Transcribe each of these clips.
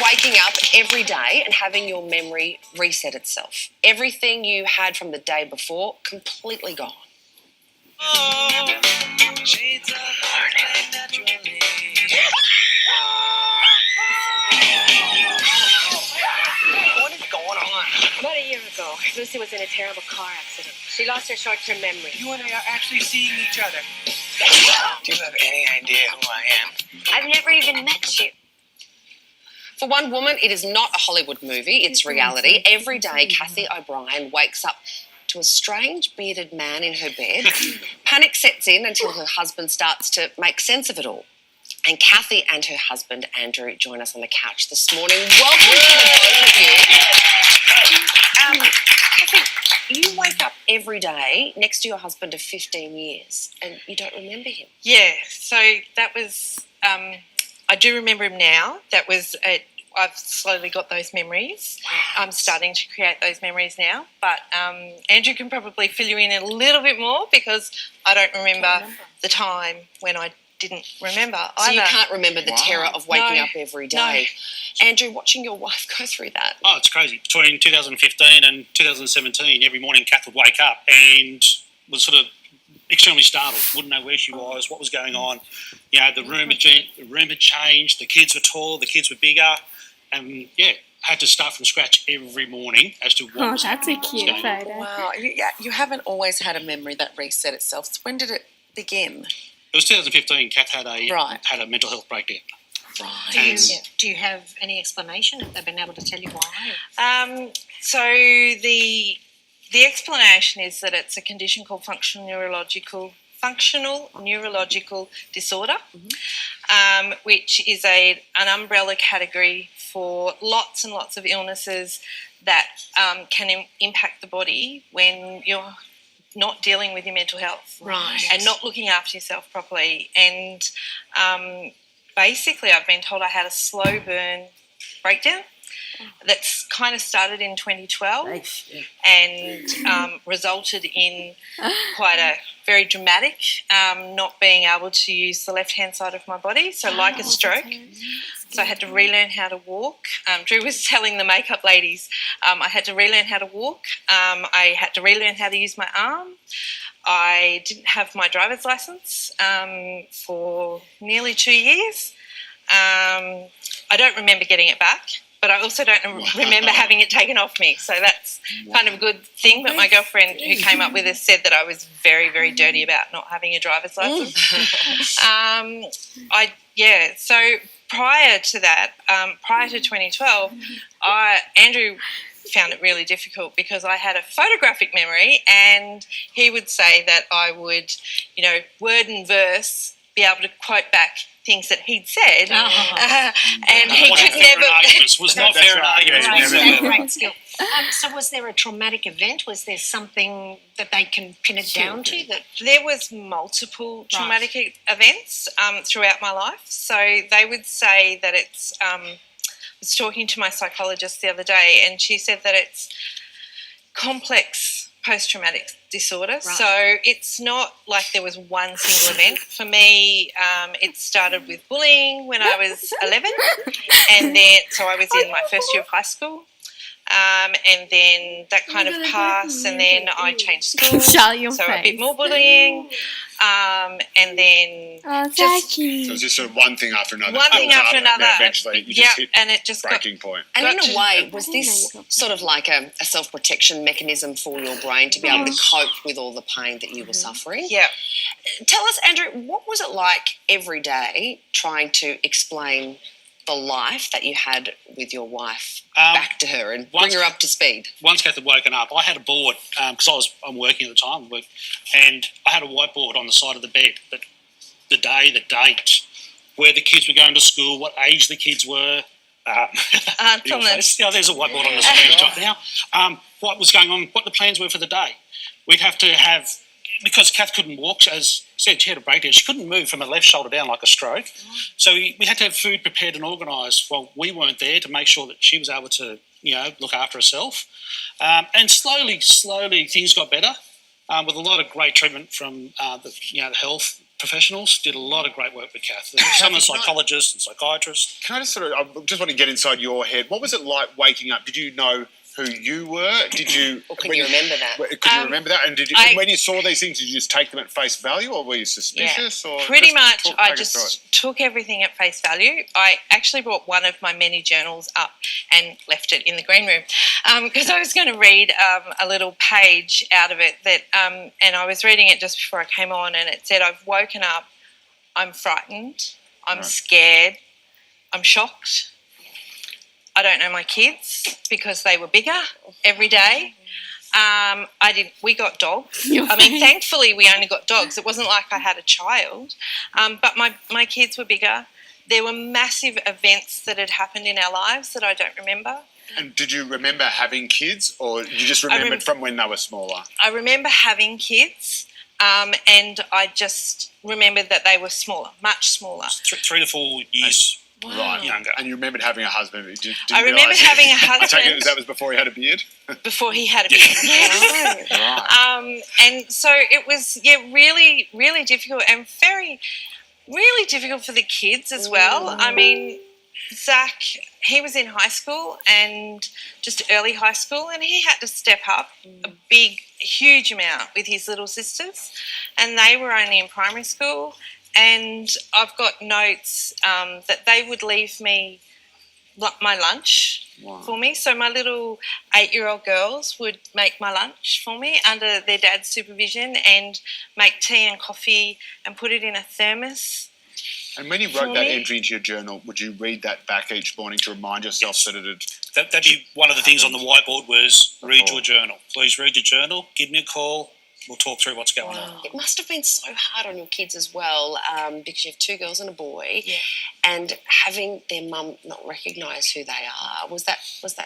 waking up every day and having your memory reset itself. Everything you had from the day before, completely gone. What is going on? About a year ago, Lucy was in a terrible car accident. She lost her short-term memory. You and I are actually seeing each other. Do you have any idea who I am? I've never even met you. For one woman, it is not a Hollywood movie, it's reality. Every day, Kathy O'Brien wakes up to a strange bearded man in her bed. Panic sets in until her husband starts to make sense of it all. And Kathy and her husband, Andrew, join us on the couch this morning. Welcome to the both of you. Kathy, you wake up every day next to your husband of 15 years and you don't remember him. Yeah, so that was, I do remember him now. That was, I've slowly got those memories. Wow. I'm starting to create those memories now. But Andrew can probably fill you in a little bit more because I don't remember the time when I didn't remember either. So you can't remember the terror of waking up every day. No. Andrew, watching your wife go through that. Oh, it's crazy. Between 2015 and 2017, every morning Kath would wake up and was sort of extremely startled, wouldn't know where she was, what was going on. You know, the room had changed, the kids were tall, the kids were bigger, and had to start from scratch every morning as to what was that's a cute going on. photo. Wow, you haven't always had a memory that reset itself. So when did it begin? It was 2015. Kath had a mental health breakdown. Right. Do you have any explanation? Have they been able to tell you why? So the explanation is that it's a condition called functional neurological disorder, which is an umbrella category for lots and lots of illnesses that can impact the body when you're not dealing with your mental health, Right. and not looking after yourself properly. And basically I've been told I had a slow burn breakdown that's kind of started in 2012 and resulted in quite a very dramatic not being able to use the left-hand side of my body, so like a stroke. So I had to relearn how to walk. Drew was telling the makeup ladies I had to relearn how to walk. I had to relearn how to use my arm. I didn't have my driver's license for nearly 2 years. I don't remember getting it back, but I also don't remember having it taken off me. So that's kind of a good thing. But my girlfriend who came up with this said that I was very, very dirty about not having a driver's license. So prior to that, prior to 2012, Andrew found it really difficult because I had a photographic memory, and he would say that I would, word and verse, be able to quote back things that he'd said, and he could never. Was not fair arguments. Great skill. So was there a traumatic event? Was there something that they can pin it down to? That There was multiple traumatic events throughout my life. So they would say that it's. I was talking to my psychologist the other day, and she said that it's complex post-traumatic disorder. Right. So it's not like there was one single event. For me, it started with bullying when I was 11, and then so I was in my first year of high school. And then that kind of passed, and then I changed schools, so a bit more bullying, and then just So it's just sort of one thing after another. And eventually you just hit and it just breaking point. And in a way, was this sort of like a self-protection mechanism for your brain to be able to cope with all the pain that you were suffering? Yeah. Tell us, Andrew, what was it like every day trying to explain the life that you had with your wife back to her and bring her up to speed? Once Kath had woken up, I had a board because I'm working at the time, and I had a whiteboard on the side of the bed. But the day, the date, where the kids were going to school, what age the kids were. There's a whiteboard on the screen right now. What was going on, what the plans were for the day. We'd have to have, because Kath couldn't walk, as said, she had a breakdown. She couldn't move from her left shoulder down like a stroke. So we had to have food prepared and organised while we weren't there to make sure that she was able to, look after herself. And slowly, things got better with a lot of great treatment from the health professionals did a lot of great work with Kath. Some are psychologists and psychiatrists. Can I just I just want to get inside your head. What was it like waking up? Did you know who you were? Did you? Or can you remember that? Could you remember that? And did you? When you saw these things, did you just take them at face value, or were you suspicious? Or pretty much, I just took everything at face value. I actually brought one of my many journals up and left it in the green room because I was going to read a little page out of it that, and I was reading it just before I came on, and it said, "I've woken up. I'm frightened. I'm scared. I'm shocked. I don't know my kids because they were bigger every day. We got dogs. I mean, thankfully, we only got dogs. It wasn't like I had a child. But my kids were bigger. There were massive events that had happened in our lives that I don't remember. And did you remember having kids, or you just remembered from when they were smaller? I remember having kids, and I just remembered that they were smaller, much smaller. 3 to 4 years. Right, younger. And you remembered having a husband. I remember having a husband. I take it that was before he had a beard? Before he had a beard, yes. Right. And so it was, really, really difficult, and really difficult for the kids as well. I mean, Zach, he was in high school and just early high school, and he had to step up a huge amount with his little sisters, and they were only in primary school. And I've got notes that they would leave me my lunch for me. So my little 8-year-old girls would make my lunch for me under their dad's supervision and make tea and coffee and put it in a thermos. And when you wrote that entry into your journal, would you read that back each morning to remind yourself that it had... That'd be one of the things on the whiteboard was read your journal. Please read your journal, give me a call. We'll talk through what's going on. It must have been so hard on your kids as well because you have 2 girls and a boy, and having their mum not recognise who they are. Was that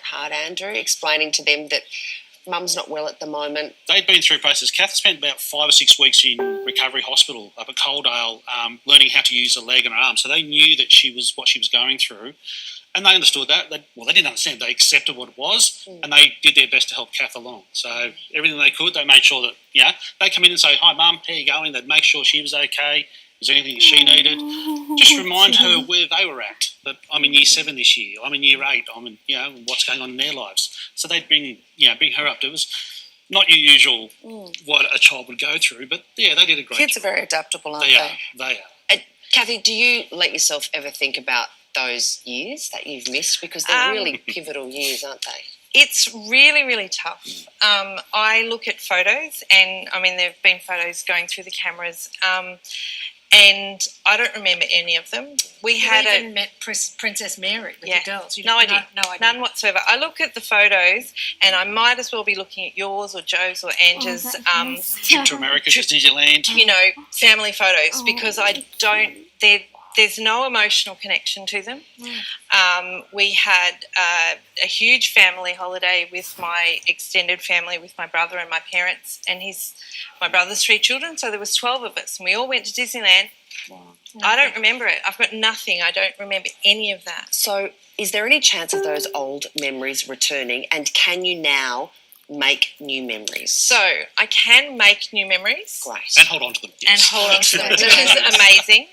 hard, Andrew? Explaining to them that mum's not well at the moment. They'd been through process. Kath spent about 5 or 6 weeks in recovery hospital up at Coaldale, learning how to use a leg and her arm. So they knew that what she was going through. And they understood that. They didn't understand. They accepted what it was, and they did their best to help Kath along. So everything they could, they made sure that, they come in and say, "Hi, Mum, how you going?" They'd make sure she was okay. Is there anything she needed? Just remind her where they were at. That I'm in year 7 this year. I'm in year 8. I'm in, what's going on in their lives. So they'd bring her up. It was not your usual what a child would go through, but they did a great job. Kids are very adaptable, aren't they? They are. Kathy, do you let yourself ever think about those years that you've missed? Because they're really pivotal years, aren't they? It's really, really tough. I look at photos, and I mean, there have been photos going through the cameras, and I don't remember any of them. We even met Princess Mary with the girls. No idea. None whatsoever. I look at the photos, and I might as well be looking at yours or Joe's or Angie's trip to America, to Disneyland. Family photos, because there's no emotional connection to them. We had a huge family holiday with my extended family, with my brother and my parents and my brother's 3 children. So there was 12 of us, and we all went to Disneyland. Wow. I don't remember it. I've got nothing. I don't remember any of that. So is there any chance of those old memories returning, and can you now make new memories? So I can make new memories. Great. And hold on to them. Yes. Which is amazing.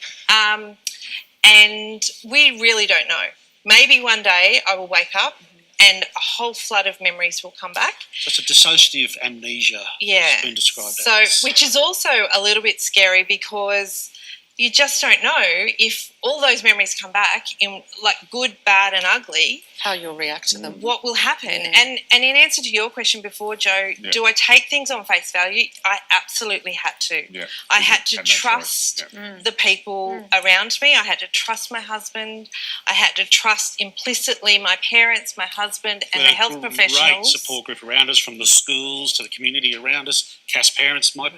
And we really don't know. Maybe one day I will wake up and a whole flood of memories will come back. So it's a dissociative amnesia. It's been described as. So, which is also a little bit scary, because you just don't know if all those memories come back in good, bad and ugly. How you'll react to them. What will happen. And in answer to your question before, Joe, do I take things on face value? I absolutely had to. Yeah. I had to trust the people around me. I had to trust my husband. I had to trust implicitly my parents, my husband and the health professionals. Great support group around us, from the schools to the community around us, Cass' parents, my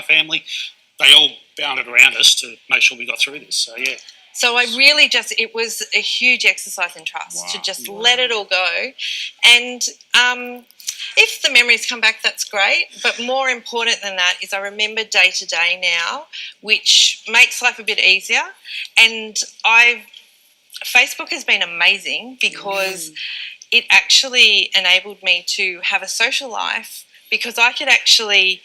family. They all bounded around us to make sure we got through this. So I really it was a huge exercise in trust to just let it all go. And if the memories come back, that's great. But more important than that is I remember day to day now, which makes life a bit easier. And Facebook has been amazing, because it actually enabled me to have a social life, because I could actually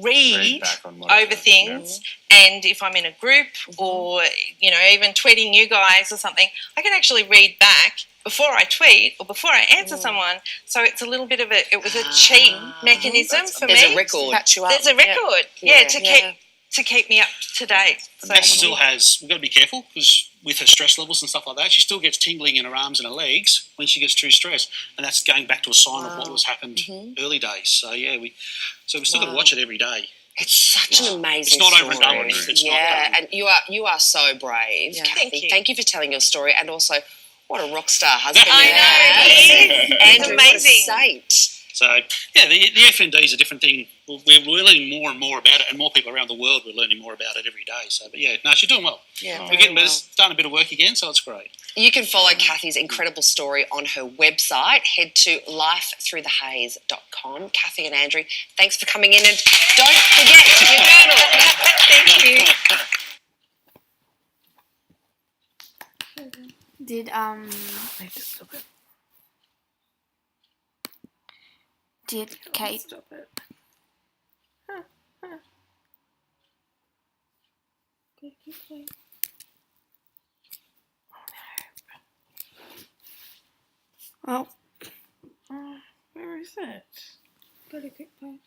read back on what I over heard, things, and if I'm in a group or even tweeting you guys or something, I can actually read back before I tweet or before I answer someone. So it's a little bit of it was a cheat mechanism for There's me. a record. Catch you up. There's a record, to keep me up to date. So Beth still has. We've got to be careful because with her stress levels and stuff like that, she still gets tingling in her arms and her legs when she gets too stressed, and that's going back to a sign of what was happened early days. So we've still got to watch it every day. It's such an amazing It's not story. overdone. It's not done. And you are so brave, Kathy. Thank you for telling your story, and also what a rock star husband I you know, have. he is. Andrew, Amazing. what a saint. So the FND is a different thing. We're learning more and more about it, and more people around the world are learning more about it every day. So, but she's doing well. Yeah, We're getting better, starting a bit of work again, so it's great. You can follow Kathy's incredible story on her website. Head to lifethroughthehaze.com. Kathy and Andrew, thanks for coming in, and don't forget your journal. Thank you. Did Kate Stop it. well Where is it? Go to quick post.